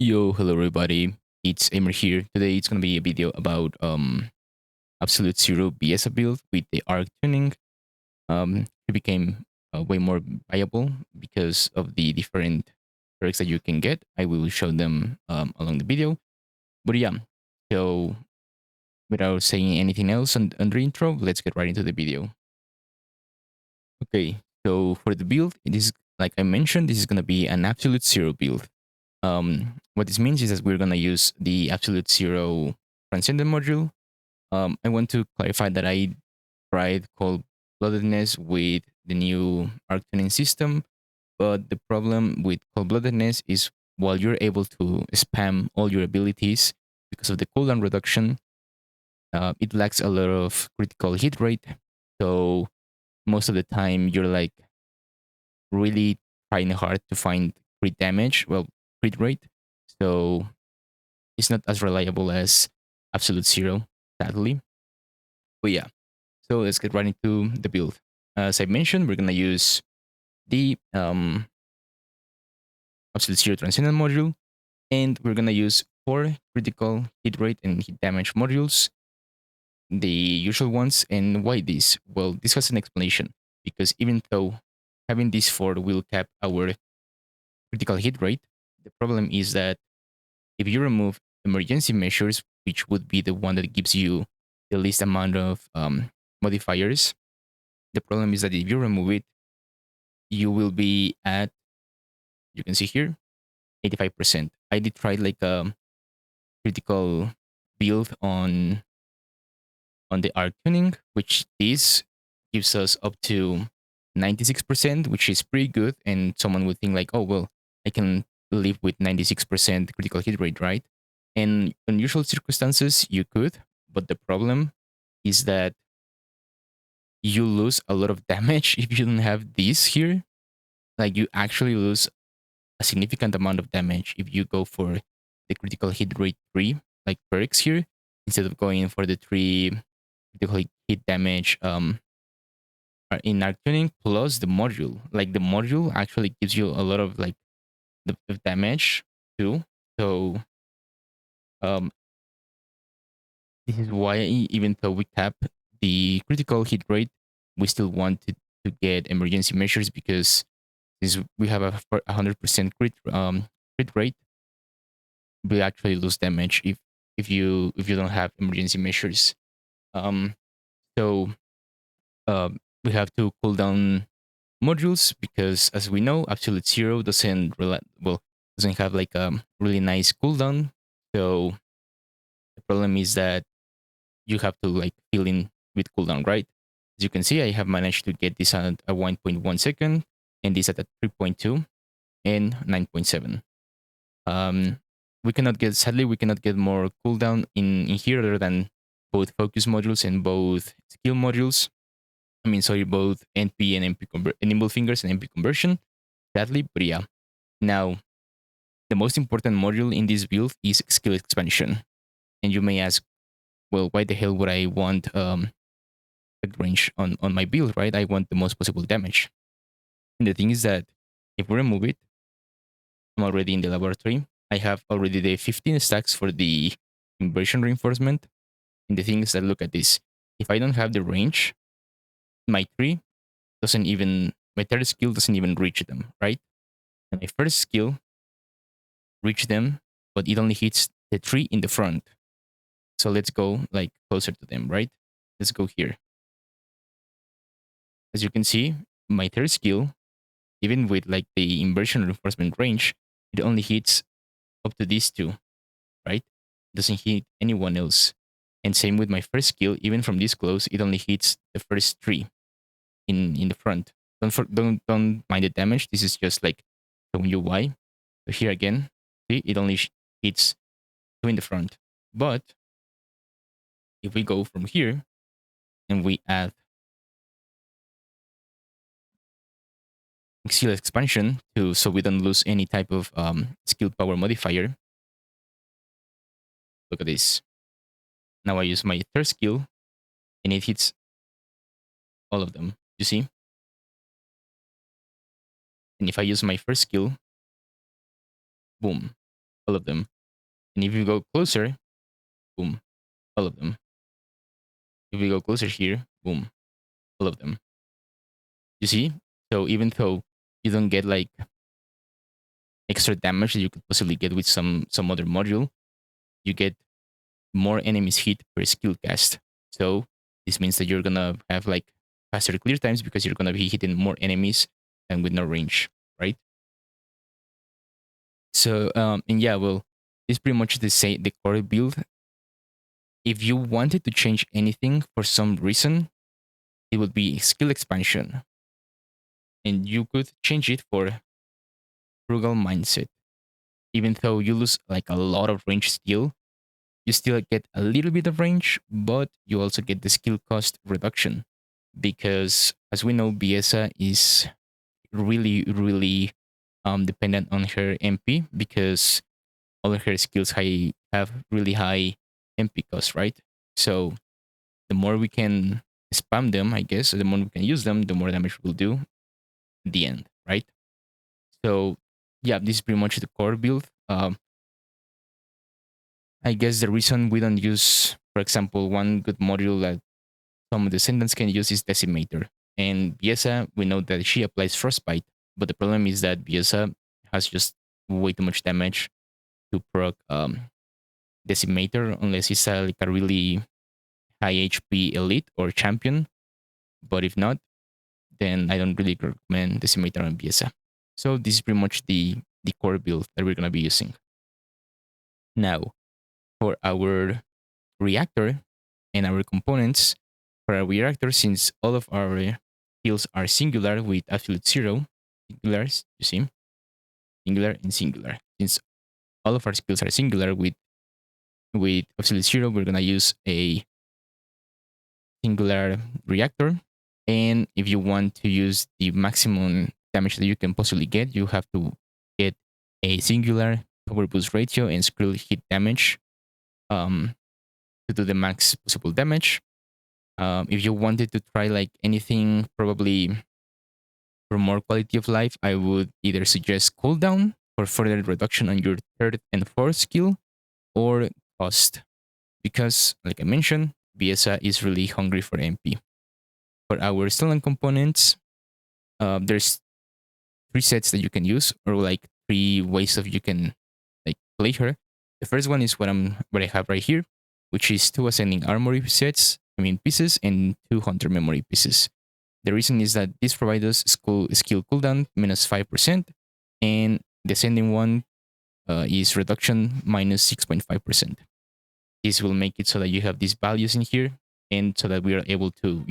Yo, hello everybody. It's Aimer here. Today it's gonna be a video about Absolute Zero Viessa build with the arc tuning. It became way more viable because of the different perks that you can get. I will show them along the video. But yeah, so without saying anything else on the intro, let's get right into the video. Okay, so for the build, it is like I mentioned, this is gonna be an Absolute Zero build. What this means is that we're gonna use the Absolute Zero Transcendent module. I want to clarify that I tried cold bloodedness with the new arc tuning system, but the problem with cold bloodedness is while you're able to spam all your abilities because of the cooldown reduction, it lacks a lot of critical hit rate. So most of the time you're like really trying hard to find crit damage, well, crit rate. So it's not as reliable as Absolute Zero, sadly. But yeah, so let's get right into the build. As I mentioned, we're gonna use the Absolute Zero Transcendent module, and we're gonna use 4 critical hit rate and hit damage modules, the usual ones. And why this? Well, this has an explanation because even though having these 4 will cap our critical hit rate, the problem is that if you remove emergency measures, which would be the one that gives you the least amount of modifiers, the problem is that if you remove it, you will be at, you can see here, 85%. I did try like a critical build on the arc tuning, which this gives us up to 96%, which is pretty good. And someone would think like, oh well, I can live with 96% critical hit rate, right? In unusual circumstances, you could, but the problem is that you lose a lot of damage if you don't have this here. Like you actually lose a significant amount of damage if you go for the critical hit rate 3, like perks here, instead of going for the 3 critical hit damage in arc tuning plus the module. Like the module actually gives you a lot of like the damage too. So um this is why even though we cap the critical hit rate, we still want to get emergency measures because since we have a 100% crit rate, we actually lose damage if you don't have emergency measures. Um, so we have to cool down modules because, as we know, Absolute Zero doesn't have like a really nice cooldown. So the problem is that you have to like fill in with cooldown, right? As you can see, I have managed to get this at a 1.1 second and this at a 3.2 and 9.7. Um, sadly, we cannot get more cooldown in here other than both focus modules and both skill modules. I mean, sorry, both NP and Nimble Fingers and MP conversion, sadly, but yeah. Now, the most important module in this build is skill expansion. And you may ask, well, why the hell would I want effect range on my build, right? I want the most possible damage. And the thing is that if we remove it, I'm already in the laboratory. I have already the 15 stacks for the inversion reinforcement. And the thing is that look at this. If I don't have the range, my tree doesn't even my third skill doesn't even reach them, right? And my first skill reach them, but it only hits the tree in the front. So let's go like closer to them, right? Let's go here. As you can see, my third skill, even with like the inversion reinforcement range, it only hits up to these two, right? It doesn't hit anyone else. And same with my first skill, even from this close, it only hits the first tree in the front. Don't mind the damage. This is just like showing you why. So here again, see, it only hits two in the front. But if we go from here and we add skill expansion to so we don't lose any type of skill power modifier. Look at this. Now I use my third skill and it hits all of them. You see? And if I use my first skill, boom, all of them. And if you go closer, boom, all of them. If we go closer here, boom, all of them. You see? So even though you don't get like extra damage that you could possibly get with some other module, you get more enemies hit per skill cast. So this means that you're gonna have like faster clear times because you're gonna be hitting more enemies and with no range, right? So and yeah, well, it's pretty much the same the core build. If you wanted to change anything for some reason, it would be skill expansion. And you could change it for frugal mindset. Even though you lose like a lot of range still, you still get a little bit of range, but you also get the skill cost reduction. Because as we know, Viessa is really dependent on her MP because all of her skills have really high MP cost, right? So the more we can spam them, I guess, the more we can use them, the more damage we'll do at the end, right? So yeah, this is pretty much the core build. I guess the reason we don't use, for example, one good module that some Descendants can use is Decimator. And Viessa, we know that she applies Frostbite, but the problem is that Viessa has just way too much damage to proc Decimator unless it's like a really high HP elite or champion. But if not, then I don't really recommend Decimator on Viessa. So this is pretty much the core build that we're gonna be using. Now, for our reactor and our components, for our reactor, since all of our heals are singular with absolute zero, singulars, you see, singular and singular. Since all of our skills are singular with absolute zero, we're gonna use a singular reactor. And if you want to use the maximum damage that you can possibly get, you have to get a singular power boost ratio and scroll hit damage um, to do the max possible damage. If you wanted to try like anything, probably for more quality of life, I would either suggest cooldown for further reduction on your third and fourth skill, or cost, because like I mentioned, Viessa is really hungry for MP. For our stolen components, there's three sets that you can use, or like three ways of you can like play her. The first one is what I have right here, which is two ascending armory sets, I mean pieces, and two hunter memory pieces. The reason is that this provides us skill cooldown minus 5%, and the ascending one is reduction minus 6.5%. This will make it so that you have these values in here, and so that we are able to,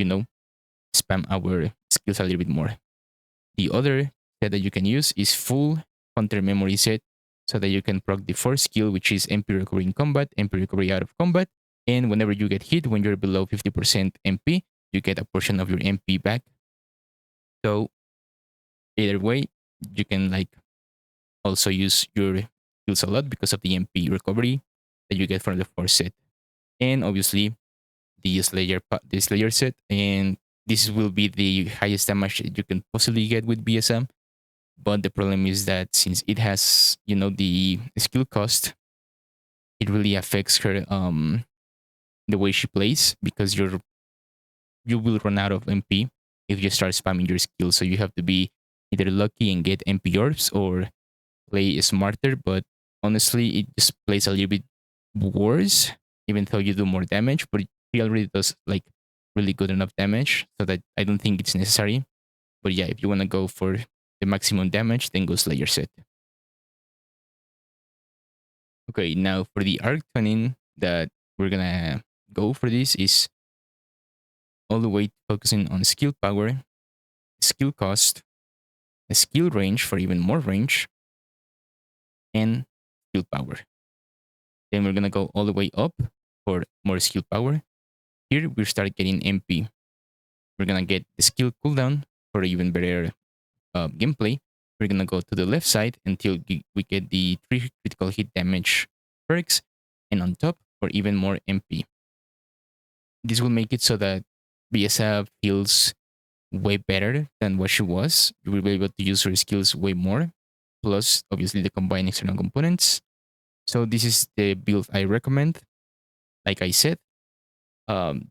spam our skills a little bit more. The other set that you can use is full hunter memory set, so that you can proc the fourth skill, which is MP recovery in combat, MP recovery out of combat, and whenever you get hit when you're below 50% MP, you get a portion of your MP back. So either way, you can like also use your skills a lot because of the MP recovery that you get from the fourth set, and obviously the Slayer set, and this will be the highest damage that you can possibly get with BSM. But the problem is that since it has, the skill cost, it really affects her the way she plays, because you will run out of MP if you start spamming your skill. So you have to be either lucky and get MP orbs, or play smarter. But honestly, it just plays a little bit worse, even though you do more damage. But it already does like really good enough damage, so that I don't think it's necessary. But yeah, if you want to go for the maximum damage, then go Slayer set. Okay, now for the arc tuning that we're gonna go for, this is all the way focusing on skill power, skill cost, a skill range for even more range, and skill power. Then we're gonna go all the way up for more skill power. Here we start getting MP. We're gonna get the skill cooldown for even better gameplay. We're gonna go to the left side until we get the 3 critical hit damage perks, and on top for even more MP. This will make it so that Viessa feels way better than what she was. You will be able to use her skills way more. Plus, obviously, the combined external components. So this is the build I recommend. Like I said,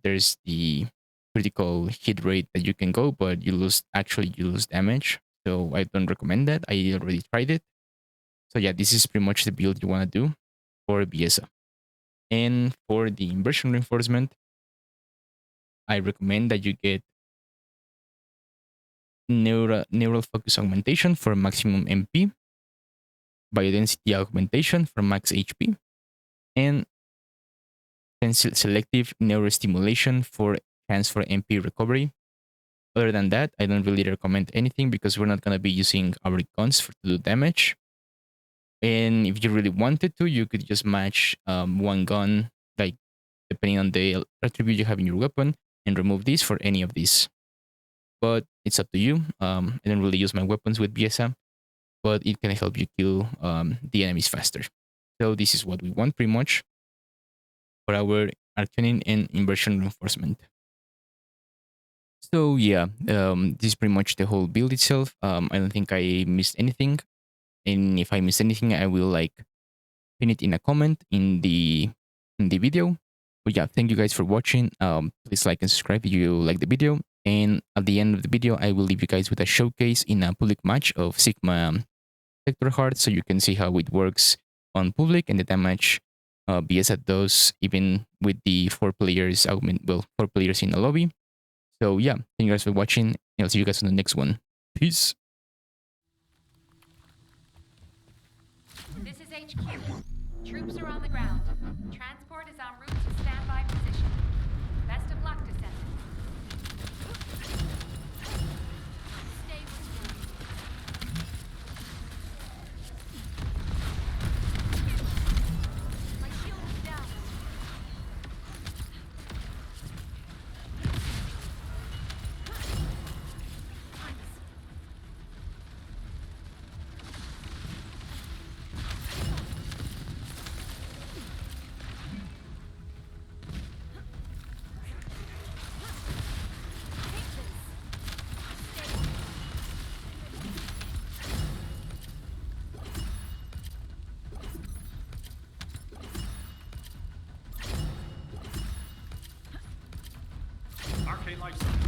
there's the critical hit rate that you can go, but you lose damage. So I don't recommend that. I already tried it. So yeah, this is pretty much the build you want to do for Viessa. And for the inversion reinforcement, I recommend that you get neural focus augmentation for maximum MP, biodensity augmentation for max HP, and selective neurostimulation for transfer MP recovery. Other than that, I don't really recommend anything because we're not going to be using our guns to do damage. And if you really wanted to, you could just match one gun, like depending on the attribute you have in your weapon, and remove this for any of these. But it's up to you. I don't really use my weapons with BSM, but it can help you kill the enemies faster. So this is what we want pretty much for our arcane and inversion reinforcement. So yeah, this is pretty much the whole build itself. I don't think I missed anything, and if I missed anything, I will like pin it in a comment in the video. But yeah, thank you guys for watching. Please like and subscribe if you like the video. And at the end of the video, I will leave you guys with a showcase in a public match of Sigma Sector Heart, so you can see how it works on public and the damage BS does even with the 4 players well, 4 players in a lobby. So yeah, thank you guys for watching, and I'll see you guys on the next one. Peace. This is HQ. Troops are on the ground. Transport is en route to standby position. Best of luck, Descendant. Stay with me. My shield is down. Arche life cycle.